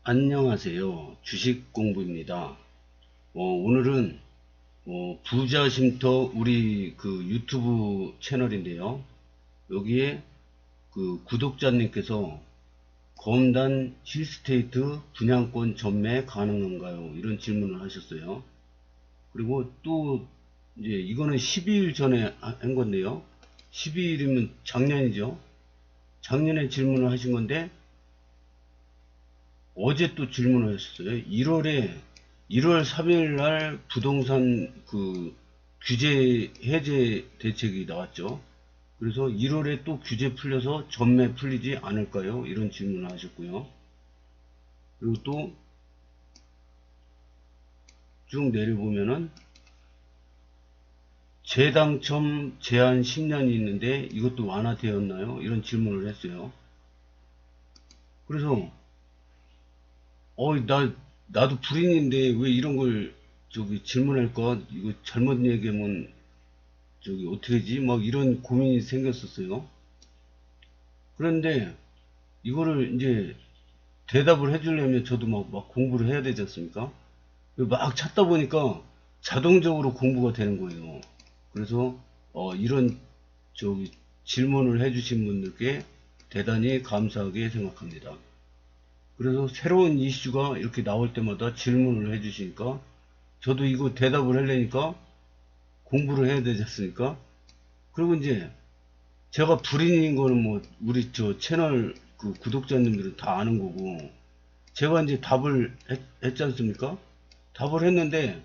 안녕하세요. 주식공부입니다. 오늘은 부자쉼터 우리 그 유튜브 채널인데요. 여기에 그 구독자님께서 검단 힐스테이트 분양권 전매 가능한가요? 이런 질문을 하셨어요. 그리고 또 이제 이거는 12일 전에 한 건데요. 12일이면 작년이죠. 작년에 질문을 하신 건데 어제 또 질문을 했어요. 1월 3일 날 부동산 그 규제 해제 대책이 나왔죠. 그래서 1월에 또 규제 풀려서 전매 풀리지 않을까요? 이런 질문을 하셨고요. 그리고 또 쭉 내려보면은 재당첨 제한 10년이 있는데 이것도 완화되었나요? 이런 질문을 했어요. 그래서 나도 불인인데 왜 이런 걸 저기 질문할까? 이거 잘못 얘기하면 저기 어떻게지? 막 이런 고민이 생겼었어요. 그런데 이거를 이제 대답을 해주려면 저도 막 공부를 해야 되지 않습니까? 막 찾다 보니까 자동적으로 공부가 되는 거예요. 그래서 이런 저기 질문을 해주신 분들께 대단히 감사하게 생각합니다. 그래서 새로운 이슈가 이렇게 나올 때마다 질문을 해주시니까 저도 이거 대답을 하려니까 공부를 해야 되지 않습니까? 그리고 이제 제가 불인인 거는 뭐 우리 저 채널 그 구독자님들은 다 아는 거고 제가 이제 답을 했지 않습니까? 답을 했는데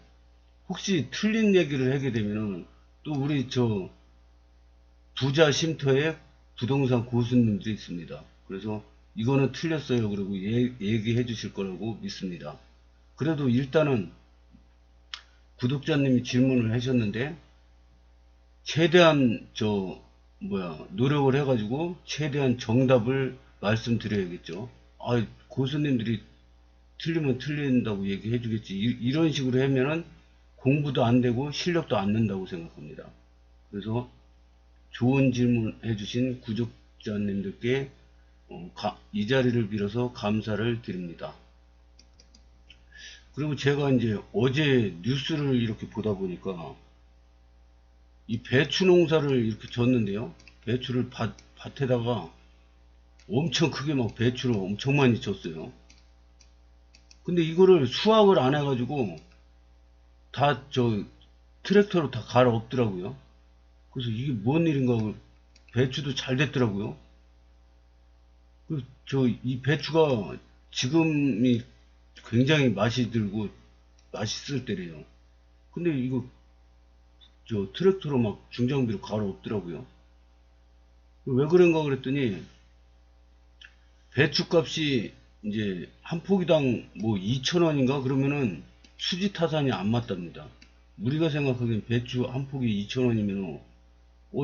혹시 틀린 얘기를 하게 되면은 또 우리 저 부자 쉼터에 부동산 고수님들이 있습니다. 그래서 이거는 틀렸어요. 그리고 얘기해 주실 거라고 믿습니다. 그래도 일단은 구독자님이 질문을 하셨는데 최대한 노력을 해가지고 최대한 정답을 말씀드려야겠죠. 고수님들이 틀리면 틀린다고 얘기해 주겠지. 이런 식으로 하면은 공부도 안 되고 실력도 안 는다고 생각합니다. 그래서 좋은 질문 해주신 구독자님들께 이 자리를 빌어서 감사를 드립니다. 그리고 제가 이제 어제 뉴스를 이렇게 보다 보니까 이 배추 농사를 이렇게 졌는데요. 배추를 밭에다가 엄청 크게 막 배추를 엄청 많이 졌어요. 근데 이거를 수확을 안 해가지고 다 트랙터로 다 갈아 엎더라고요. 그래서 이게 뭔 일인가 하고 배추도 잘 됐더라고요. 이 배추가 지금이 굉장히 맛이 들고 맛있을 때래요. 근데 이거 트랙터로 막 중장비로 갈아 엎더라고요. 왜 그런가 그랬더니 배추 값이 이제 한 포기당 뭐 2,000원인가 그러면은 수지 타산이 안 맞답니다. 우리가 생각하기엔 배추 한 포기 2,000원이면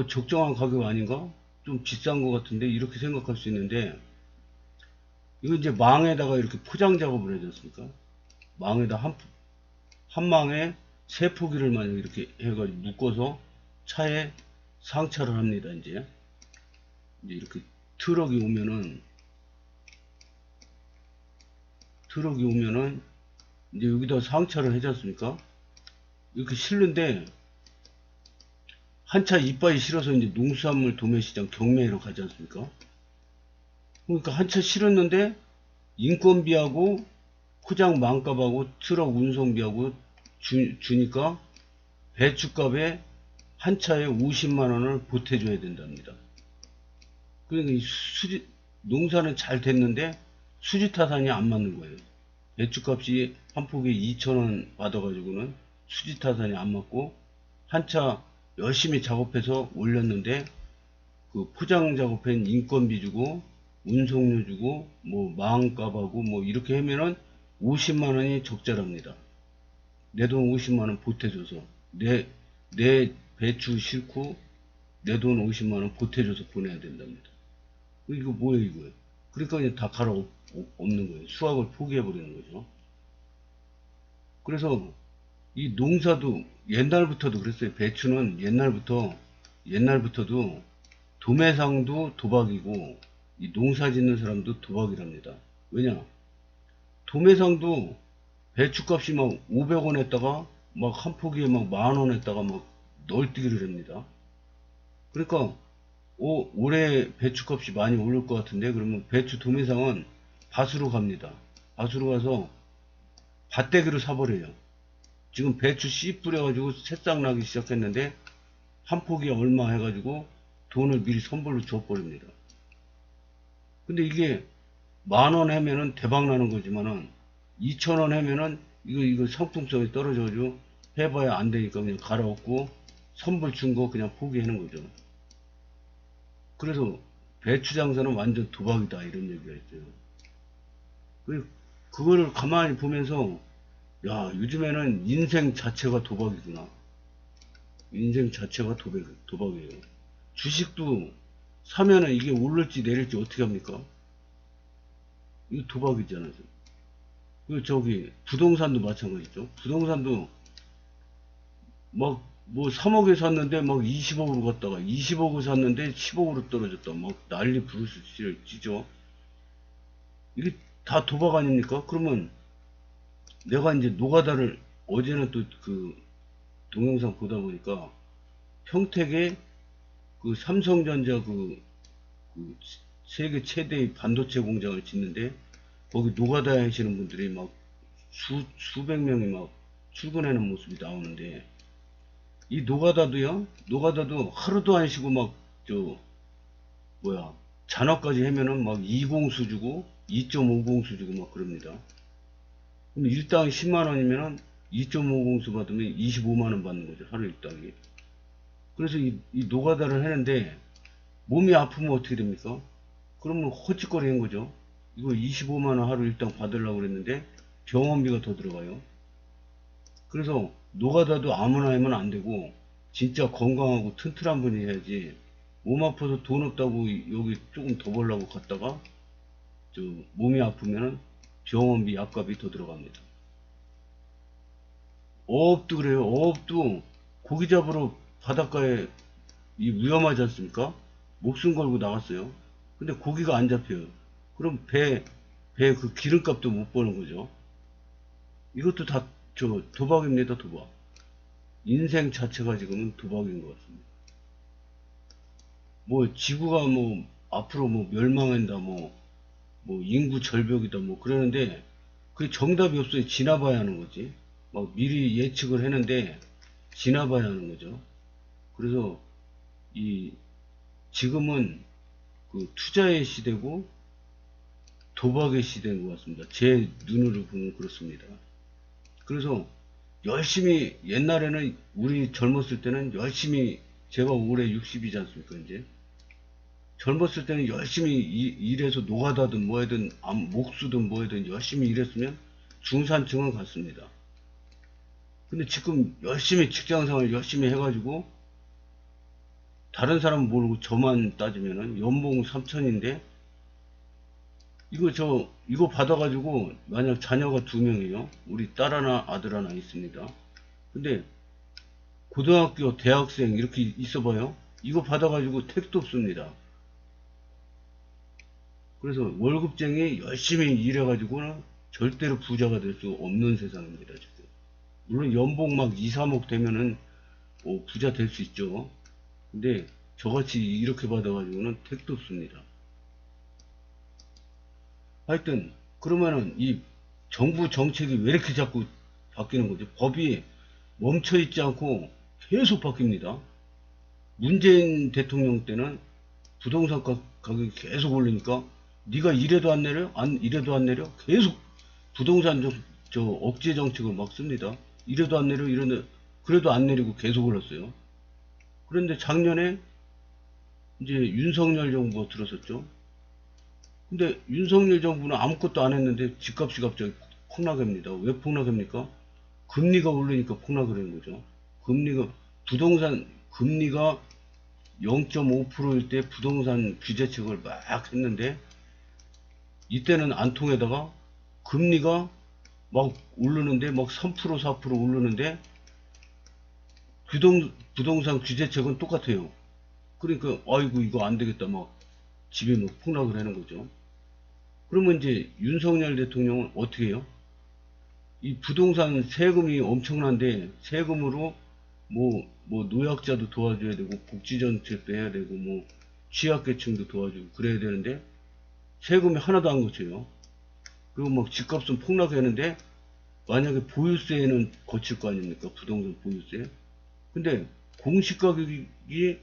적정한 가격 아닌가? 좀 비싼 것 같은데 이렇게 생각할 수 있는데 이거 이제 망에다가 이렇게 포장 작업을 해야 습니까 망에다 한 망에 세 포기를 만약 이렇게 해가지고 묶어서 차에 상차를 합니다. 이제 이렇게 트럭이 오면은 이제 여기다 상차를 해지 않습니까? 이렇게 실는데 한 차 이빠이 실어서 이제 농수산물 도매시장 경매로 가지 않습니까? 그러니까 한 차 실었는데 인건비하고 포장 망값하고 트럭 운송비하고 주니까 배추값에 한 차에 50만원을 보태줘야 된답니다. 그러니까 농사는 잘 됐는데 수지타산이 안 맞는 거예요. 배추값이 한 포기에 2,000원 받아가지고는 수지타산이 안 맞고 한 차 열심히 작업해서 올렸는데 그 포장 작업한 인건비 주고 운송료 주고 뭐 마음값하고 뭐 이렇게 하면은 50만원이 적자랍니다. 내 돈 50만원 보태줘서 내 배추 싣고 내 돈 50만원 보태줘서 보내야 된답니다. 이거 뭐예요 이거예요. 그러니까 그냥 다 갈아 엎는 거예요. 수확을 포기해버리는 거죠. 그래서 이 농사도 옛날부터도 그랬어요. 배추는 옛날부터도 도매상도 도박이고 이 농사 짓는 사람도 도박이랍니다. 왜냐? 도매상도 배추값이 막 500원 했다가 막 한 포기에 막 10,000원 했다가 막 널뛰기를 합니다. 그러니까 올해 배추값이 많이 오를 것 같은데, 그러면 배추 도매상은 밭으로 갑니다. 밭으로 가서 밭대기로 사버려요. 지금 배추 씨 뿌려가지고 새싹 나기 시작했는데 한 포기에 얼마 해가지고 돈을 미리 선불로 줘버립니다. 근데 이게 10,000원 하면은 대박 나는 거지만은 2,000원 하면은 이거 상품성이 떨어져가지고 해봐야 안 되니까 그냥 갈아엎고 선불 준 거 그냥 포기하는 거죠. 그래서 배추 장사는 완전 도박이다 이런 얘기가 있어요. 그거를 가만히 보면서 야, 요즘에는 인생 자체가 도박이구나. 인생 자체가 도박이에요. 주식도 사면은 이게 오를지 내릴지 어떻게 합니까? 이거 도박이잖아요. 저기 부동산도 마찬가지죠. 부동산도 막 뭐 3억에 샀는데 막 20억으로 갔다가 20억을 샀는데 10억으로 떨어졌다. 막 난리 부르스치죠. 이게 다 도박 아닙니까? 그러면 내가 이제 노가다를 어제는 또 그 동영상 보다 보니까 평택에 그 삼성전자 그 세계 최대의 반도체 공장을 짓는데 거기 노가다 하시는 분들이 막 수백 명이 막 출근하는 모습이 나오는데 이 노가다도 하루도 안 쉬고 막 잔업까지 하면은 막 20수 주고 2.50수 주고 막 그럽니다. 그럼 일당 10만원이면은 2.50수 받으면 25만원 받는 거죠. 하루 일당이. 그래서 이 노가다를 하는데 몸이 아프면 어떻게 됩니까? 그러면 헛짓거리는 거죠. 이거 25만원 하루 일당 받으려고 그랬는데 병원비가 더 들어가요. 그래서 노가다도 아무나 하면 안 되고 진짜 건강하고 튼튼한 분이 해야지. 몸 아파서 돈 없다고 여기 조금 더 벌려고 갔다가 몸이 아프면은 병원비 약값이 더 들어갑니다. 어업도 그래요. 어업도 고기 잡으러 바닷가에 위험하지 않습니까? 목숨 걸고 나갔어요. 근데 고기가 안 잡혀요. 그럼 배 그 기름값도 못 버는 거죠. 이것도 다 도박입니다. 도박. 인생 자체가 지금은 도박인 것 같습니다. 뭐 지구가 뭐 앞으로 뭐 멸망한다 뭐 인구 절벽이다 뭐 그러는데 그게 정답이 없어요. 지나봐야 하는 거지. 막 미리 예측을 했는데 지나봐야 하는 거죠. 그래서 지금은 그 투자의 시대고 도박의 시대인 것 같습니다. 제 눈으로 보면 그렇습니다. 그래서 열심히 옛날에는 우리 젊었을 때는 열심히 제가 올해 60이지 않습니까 이제 젊었을 때는 열심히 일해서 노가다든 뭐하든 목수든 뭐하든 열심히 일했으면 중산층은 갔습니다. 근데 지금 열심히 직장생활 열심히 해가지고 다른 사람 모르고 저만 따지면은 연봉 3천인데 이거 받아가지고 만약 자녀가 2명이에요. 우리 딸 하나 아들 하나 있습니다. 근데 고등학교 대학생 이렇게 있어봐요. 이거 받아가지고 택도 없습니다. 그래서 월급쟁이 열심히 일해가지고는 절대로 부자가 될 수 없는 세상입니다. 지금. 물론 연봉 막 2, 3억 되면은 부자 될 수 있죠. 근데 저같이 이렇게 받아가지고는 택도 없습니다. 하여튼 그러면은 이 정부 정책이 왜 이렇게 자꾸 바뀌는 거죠? 법이 멈춰있지 않고 계속 바뀝니다. 문재인 대통령 때는 부동산 가격이 계속 올리니까 네가 이래도 안 내려? 이래도 안 내려? 계속 부동산 억제 정책을 막 씁니다. 이래도 안 내려? 그래도 안 내리고 계속 올랐어요. 그런데 작년에 이제 윤석열 정부가 들어섰죠. 근데 윤석열 정부는 아무것도 안 했는데 집값이 갑자기 폭락합니다. 왜 폭락합니까? 금리가 오르니까 폭락을 하는 거죠. 부동산 금리가 0.5%일 때 부동산 규제책을 막 했는데 이때는 안 통해다가 금리가 막 오르는데 막 3% 4% 오르는데 부동산 규제책은 똑같아요. 그러니까 아이고 이거 안 되겠다 막 집이 막 폭락을 하는 거죠. 그러면 이제 윤석열 대통령은 어떻게 해요? 이 부동산 세금이 엄청난데 세금으로 뭐 노약자도 도와줘야 되고 복지정책도 해야 되고 뭐 취약계층도 도와주고 그래야 되는데 세금이 하나도 안 거쳐요. 그리고 막 집값은 폭락했는데 만약에 보유세는 거칠 거 아닙니까? 부동산 보유세. 근데 공시가격이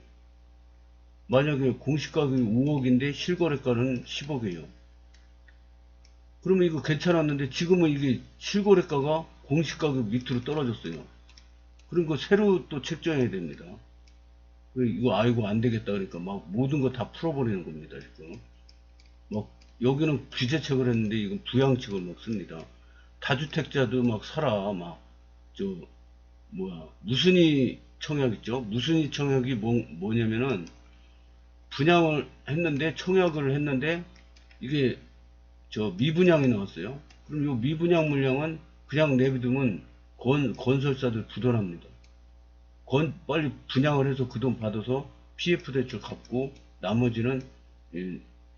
만약에 공시가격이 5억인데 실거래가는 10억이에요. 그러면 이거 괜찮았는데 지금은 이게 실거래가가 공시가격 밑으로 떨어졌어요. 그런 거 새로 또 책정해야 됩니다. 이거 아이고 안 되겠다 그러니까 막 모든 거 다 풀어버리는 겁니다. 지금 막 여기는 규제책을 했는데 이건 부양책을 막 씁니다. 다주택자도 막 사라 막 저 뭐야 무순위 청약 있죠. 무순위 청약이 뭐냐면은 분양을 했는데 청약을 했는데 이게 저 미분양이 나왔어요. 그럼 이 미분양 물량은 그냥 내비두면 건설사들 부도납니다. 빨리 분양을 해서 그 돈 받아서 PF 대출 갚고 나머지는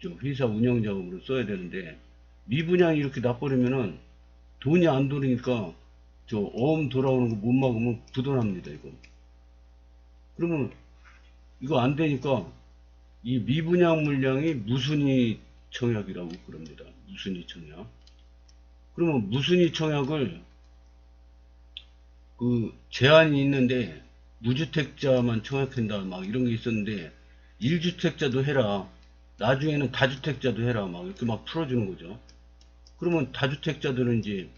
저 회사 운영 자금으로 써야 되는데 미분양이 이렇게 나버리면은 돈이 안 돌으니까 저 어음 돌아오는 거 못 막으면 부도납니다. 이거. 그러면 이거 안 되니까 이 미분양 물량이 무순위 청약이라고 그럽니다. 무순위 청약. 그러면 무순위 청약을 그 제한이 있는데 무주택자만 청약한다 막 이런 게 있었는데 1주택자도 해라. 나중에는 다주택자도 해라. 막 이렇게 막 풀어주는 거죠. 그러면 다주택자들은 이제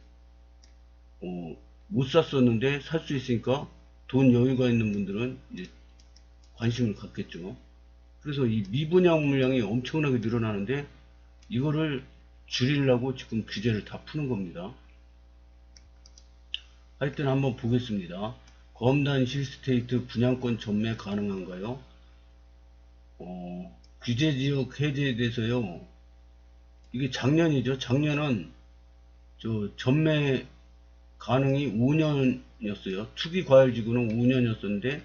못 샀었는데 살 수 있으니까 돈 여유가 있는 분들은 이제 관심을 갖겠죠. 그래서 이 미분양 물량이 엄청나게 늘어나는데 이거를 줄이려고 지금 규제를 다 푸는 겁니다. 하여튼 한번 보겠습니다. 검단 실스테이트 분양권 전매 가능한가요? 규제지역 해제에 대해서요. 이게 작년이죠. 작년은 저 전매 가능이 5년이었어요. 투기과열지구는 5년이었었는데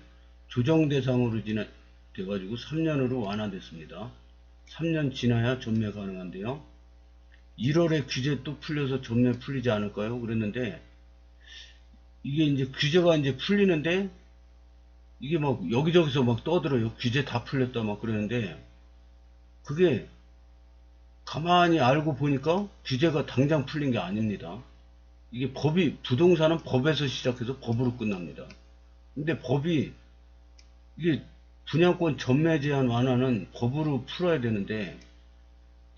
조정 대상으로 돼가지고 3년으로 완화됐습니다. 3년 지나야 전매 가능한데요. 1월에 규제 또 풀려서 전매 풀리지 않을까요? 그랬는데 이게 이제 규제가 이제 풀리는데 이게 막 여기저기서 막 떠들어요. 규제 다 풀렸다 막 그러는데 그게 가만히 알고 보니까 규제가 당장 풀린 게 아닙니다. 이게 부동산은 법에서 시작해서 법으로 끝납니다. 근데 이게 분양권 전매 제한 완화는 법으로 풀어야 되는데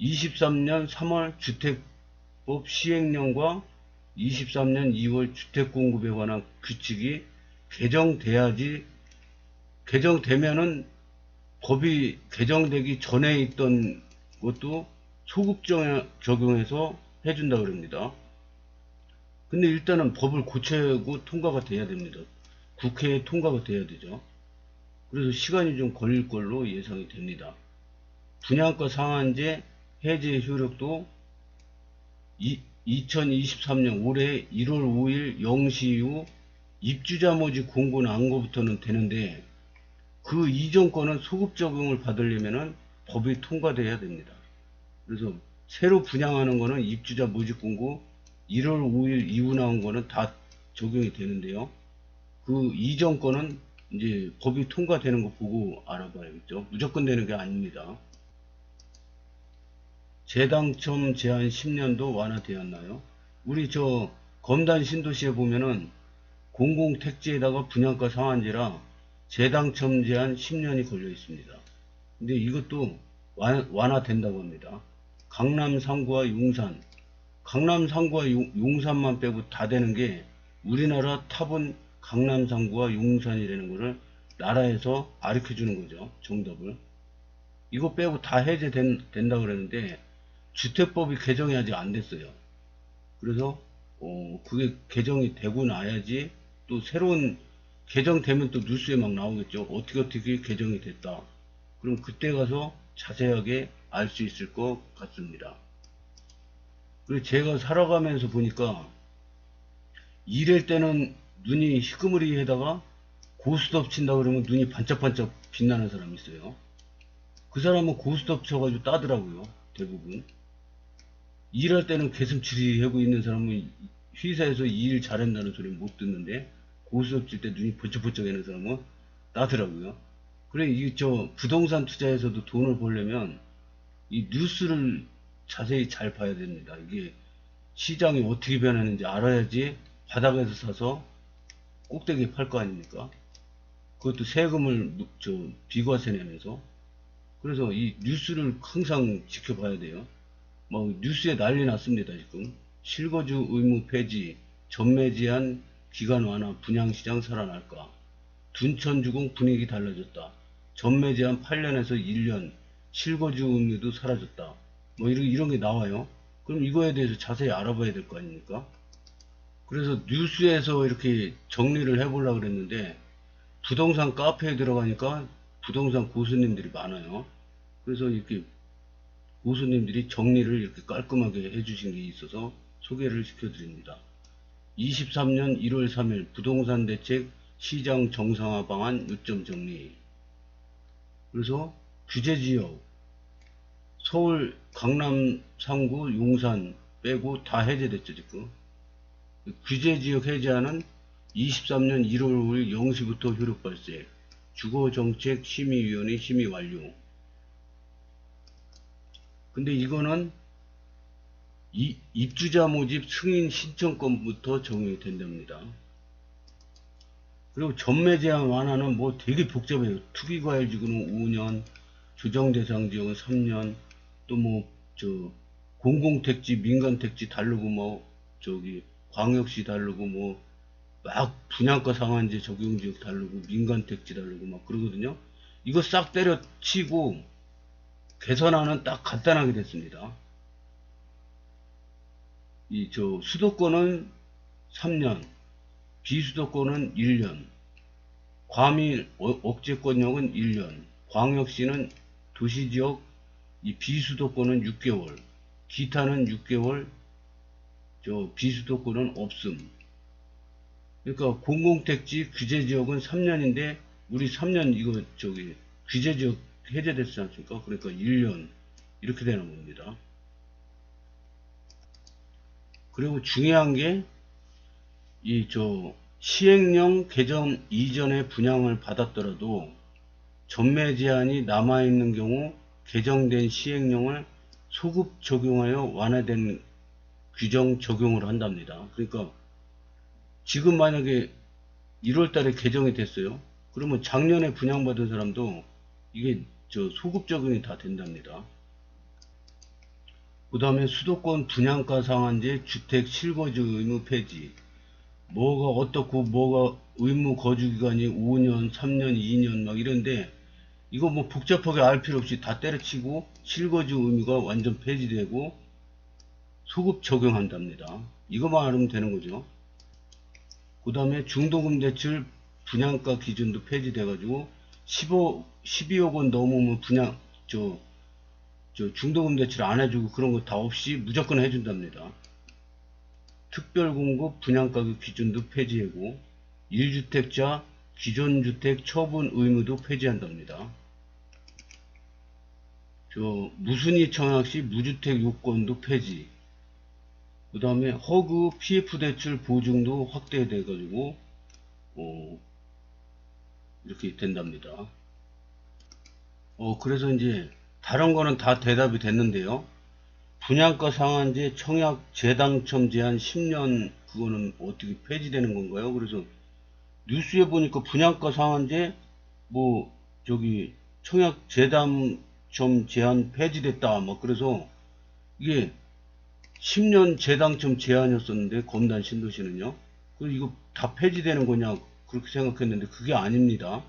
23년 3월 주택법 시행령과 23년 2월 주택공급에 관한 규칙이 개정되면은 법이 개정되기 전에 있던 것도 소급 적용해서 해준다 그럽니다. 근데 일단은 법을 고치고 통과가 돼야 됩니다. 국회에 통과가 돼야 되죠. 그래서 시간이 좀 걸릴 걸로 예상이 됩니다. 분양가 상한제 해제 효력도 2023년 올해 1월 5일 0시 이후 입주자 모집 공고 난 거부터는 되는데 그 이전 거는 소급 적용을 받으려면은 법이 통과돼야 됩니다. 그래서 새로 분양하는 거는 입주자 모집 공고 1월 5일 이후 나온 거는 다 적용이 되는데요. 그 이전 거는 이제 법이 통과되는 거 보고 알아봐야겠죠. 무조건 되는 게 아닙니다. 재당첨 제한 10년도 완화되었나요? 우리 저 검단 신도시에 보면은 공공택지에다가 분양가 상한제라 재당첨 제한 10년이 걸려 있습니다. 근데 이것도 완화된다고 합니다. 강남 3구와 용산, 강남 3구와 용산만 빼고 다 되는 게 우리나라 탑은 강남 3구와 용산이라는 거를 나라에서 가르쳐 주는 거죠. 정답을. 이거 빼고 다 해제된다 그랬는데 주택법이 개정이 아직 안 됐어요. 그래서 그게 개정이 되고 나야지 또 새로운 개정되면 또 뉴스에 막 나오겠죠. 어떻게 개정이 됐다. 그럼 그때 가서 자세하게 알 수 있을 것 같습니다. 그리고 제가 살아가면서 보니까 일할 때는 눈이 희끄무리에다가 고스톱 친다 그러면 눈이 반짝반짝 빛나는 사람이 있어요. 그 사람은 고스톱 쳐가지고 따더라고요. 대부분. 일할 때는 개슴치레 하고 있는 사람은 회사에서 일 잘한다는 소리 못 듣는데, 고수업 질 때 눈이 번쩍번쩍 하는 사람은 나더라고요. 그래, 이, 부동산 투자에서도 돈을 벌려면 이 뉴스를 자세히 잘 봐야 됩니다. 이게 시장이 어떻게 변하는지 알아야지 바닥에서 사서 꼭대기에 팔 거 아닙니까? 그것도 세금을 비과세 내면서. 그래서 이 뉴스를 항상 지켜봐야 돼요. 뭐 뉴스에 난리 났습니다. 지금 실거주 의무 폐지, 전매 제한 기간 완화, 분양시장 살아날까, 둔천주공 분위기 달라졌다, 전매 제한 8년에서 1년, 실거주 의무도 사라졌다, 뭐 이런 게 나와요. 그럼 이거에 대해서 자세히 알아봐야 될 거 아닙니까? 그래서 뉴스에서 이렇게 정리를 해보려고 그랬는데, 부동산 카페에 들어가니까 부동산 고수님들이 많아요. 그래서 이렇게 고수님들이 정리를 이렇게 깔끔하게 해주신 게 있어서 소개를 시켜드립니다. 23년 1월 3일 부동산 대책 시장 정상화 방안 요점 정리. 그래서 규제지역 서울 강남 3구 용산 빼고 다 해제됐죠 지금. 규제지역 해제하는 23년 1월 5일 0시부터 효력 발생. 주거정책 심의위원회 심의 완료. 근데 이거는 입주자 모집 승인 신청권부터 적용이 된답니다. 그리고 전매 제한 완화는 뭐 되게 복잡해요. 투기과열지구는 5년, 조정대상지역은 3년, 또 뭐 공공택지, 민간택지 다르고 뭐 광역시 다르고 뭐 막 분양가 상한제 적용지역 다르고 민간택지 다르고 막 그러거든요. 이거 싹 때려치고 개선안은 딱 간단하게 됐습니다. 수도권은 3년, 비수도권은 1년, 과밀 억제권역은 1년, 광역시는 도시지역 이 비수도권은 6개월, 기타는 6개월, 비수도권은 없음. 그러니까 공공택지 규제지역은 3년인데 우리 3년 이거 규제지역 해제됐지 않습니까? 그러니까 1년 이렇게 되는 겁니다. 그리고 중요한 게 시행령 개정 이전에 분양을 받았더라도 전매 제한이 남아있는 경우 개정된 시행령을 소급 적용하여 완화된 규정 적용을 한답니다. 그러니까 지금 만약에 1월 달에 개정이 됐어요. 그러면 작년에 분양받은 사람도 이게 소급 적용이 다 된답니다. 그 다음에 수도권 분양가 상한제 주택 실거주 의무 폐지. 뭐가 어떻고 뭐가 의무 거주기간이 5년, 3년, 2년 막 이런데 이거 뭐 복잡하게 알 필요 없이 다 때려치고 실거주 의무가 완전 폐지되고 소급 적용한답니다. 이거만 알면 되는 거죠. 그 다음에 중도금 대출 분양가 기준도 폐지돼가지고 12억 원 넘으면 중도금 대출 안 해주고 그런 거 다 없이 무조건 해준답니다. 특별공급 분양가격 기준도 폐지하고 1주택자 기존주택 처분 의무도 폐지한답니다. 무순위 청약시 무주택 요건도 폐지. 그 다음에 허그 PF 대출 보증도 확대돼 가지고 이렇게 된답니다. 그래서 이제 다른 거는 다 대답이 됐는데요. 분양가 상한제 청약 재당첨 제한 10년 그거는 어떻게 폐지되는 건가요? 그래서 뉴스에 보니까 분양가 상한제 청약 재당첨 제한 폐지됐다 뭐 그래서 이게 10년 재당첨 제한이었었는데 검단 신도시는요. 그리고 이거 다 폐지되는 거냐 그렇게 생각했는데 그게 아닙니다.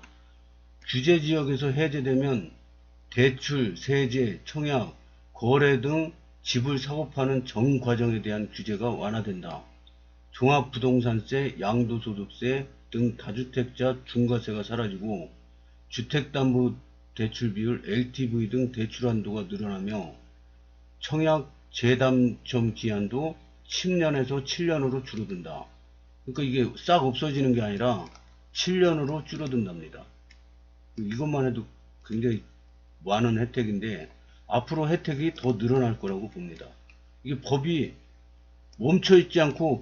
규제 지역에서 해제되면 대출, 세제, 청약, 거래 등 집을 사고 파는 전 과정에 대한 규제가 완화된다. 종합부동산세, 양도소득세 등 다주택자 중과세가 사라지고 주택담보대출 비율, LTV 등 대출 한도가 늘어나며 청약 재당첨 기한도 10년에서 7년으로 줄어든다. 그러니까 이게 싹 없어지는 게 아니라 7년으로 줄어든답니다. 이것만 해도 굉장히 많은 혜택인데 앞으로 혜택이 더 늘어날 거라고 봅니다. 이게 법이 멈춰 있지 않고